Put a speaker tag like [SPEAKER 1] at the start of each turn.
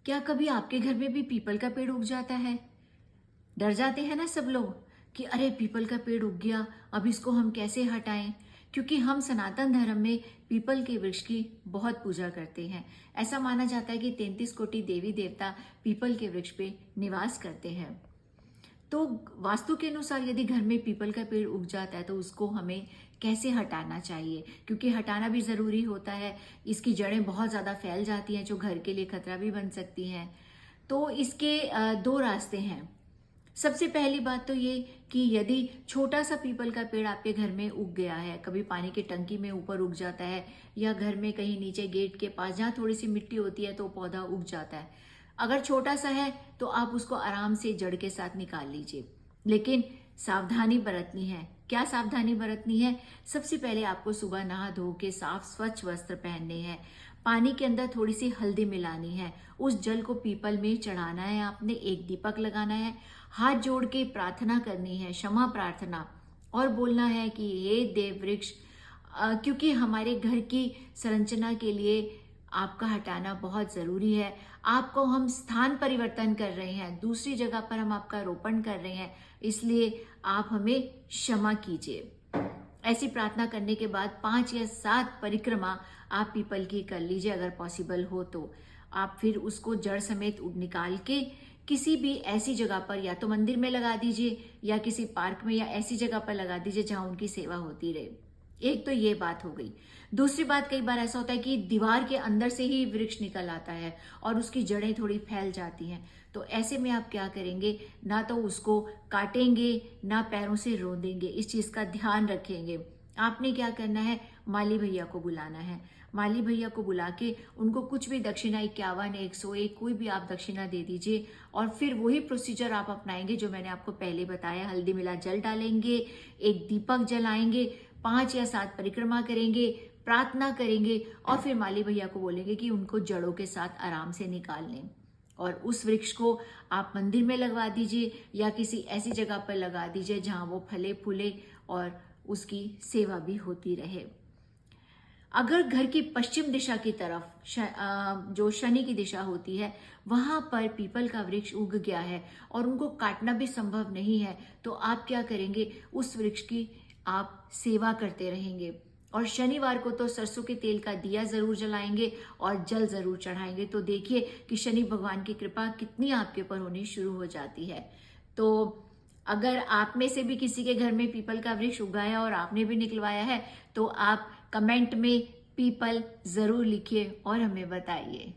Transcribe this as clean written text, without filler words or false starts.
[SPEAKER 1] क्या कभी आपके घर में भी पीपल का पेड़ उग जाता है? डर जाते हैं ना सब लोग कि अरे पीपल का पेड़ उग गया, अब इसको हम कैसे हटाएं। क्योंकि हम सनातन धर्म में पीपल के वृक्ष की बहुत पूजा करते हैं। ऐसा माना जाता है कि 33 कोटि देवी देवता पीपल के वृक्ष पे निवास करते हैं। तो वास्तु के अनुसार यदि घर में पीपल का पेड़ उग जाता है तो उसको हमें कैसे हटाना चाहिए, क्योंकि हटाना भी जरूरी होता है। इसकी जड़ें बहुत ज्यादा फैल जाती हैं जो घर के लिए खतरा भी बन सकती हैं। तो इसके दो रास्ते हैं। सबसे पहली बात तो ये कि यदि छोटा सा पीपल का पेड़ आपके घर में उग गया है, कभी पानी की टंकी में ऊपर उग जाता है या घर में कहीं नीचे गेट के पास जहाँ थोड़ी सी मिट्टी होती है तो पौधा उग जाता है। अगर छोटा सा है तो आप उसको आराम से जड़ के साथ निकाल लीजिए, लेकिन सावधानी बरतनी है। क्या सावधानी बरतनी है? सबसे पहले आपको सुबह नहा धो के साफ स्वच्छ वस्त्र पहनने हैं। पानी के अंदर थोड़ी सी हल्दी मिलानी है, उस जल को पीपल में चढ़ाना है, आपने एक दीपक लगाना है, हाथ जोड़ के प्रार्थना करनी है, क्षमा प्रार्थना, और बोलना है कि हे देव वृक्ष, क्योंकि हमारे घर की संरचना के लिए आपका हटाना बहुत जरूरी है। आपको हम स्थान परिवर्तन कर रहे हैं, दूसरी जगह पर हम आपका रोपण कर रहे हैं, इसलिए आप हमें क्षमा कीजिए। ऐसी प्रार्थना करने के बाद 5 या 7 परिक्रमा आप पीपल की कर लीजिए अगर पॉसिबल हो तो। आप फिर उसको जड़ समेत निकाल के किसी भी ऐसी जगह पर, या तो मंदिर में लगा दीजिए या किसी पार्क में या ऐसी जगह पर लगा दीजिए जहां उनकी सेवा होती रहे। एक तो ये बात हो गई। दूसरी बात, कई बार ऐसा होता है कि दीवार के अंदर से ही वृक्ष निकल आता है और उसकी जड़ें थोड़ी फैल जाती हैं। तो ऐसे में आप क्या करेंगे, ना तो उसको काटेंगे ना पैरों से रौंदेंगे, इस चीज का ध्यान रखेंगे। आपने क्या करना है, माली भैया को बुलाना है। माली भैया को बुला के उनको कुछ भी दक्षिणा 51, 101 कोई भी आप दक्षिणा दे दीजिए, और फिर वही प्रोसीजर आप अपनाएंगे जो मैंने आपको पहले बताया। हल्दी मिला जल डालेंगे, एक दीपक जलाएंगे, 5 या 7 परिक्रमा करेंगे, प्रार्थना करेंगे, और फिर माली भैया को बोलेंगे कि उनको जड़ों के साथ आराम से निकाल लें। और उस वृक्ष को आप मंदिर में लगवा दीजिए या किसी ऐसी जगह पर लगा दीजिए जहां वो फले फूले और उसकी सेवा भी होती रहे। अगर घर की पश्चिम दिशा की तरफ जो शनि की दिशा होती है वहां पर पीपल का वृक्ष उग गया है और उनको काटना भी संभव नहीं है, तो आप क्या करेंगे, उस वृक्ष की आप सेवा करते रहेंगे। और शनिवार को तो सरसों के तेल का दिया जरूर जलाएंगे और जल जरूर चढ़ाएंगे। तो देखिए कि शनि भगवान की कृपा कितनी आपके ऊपर होनी शुरू हो जाती है। तो अगर आप में से भी किसी के घर में पीपल का वृक्ष उगाया और आपने भी निकलवाया है तो आप कमेंट में पीपल जरूर लिखिए और हमें बताइए।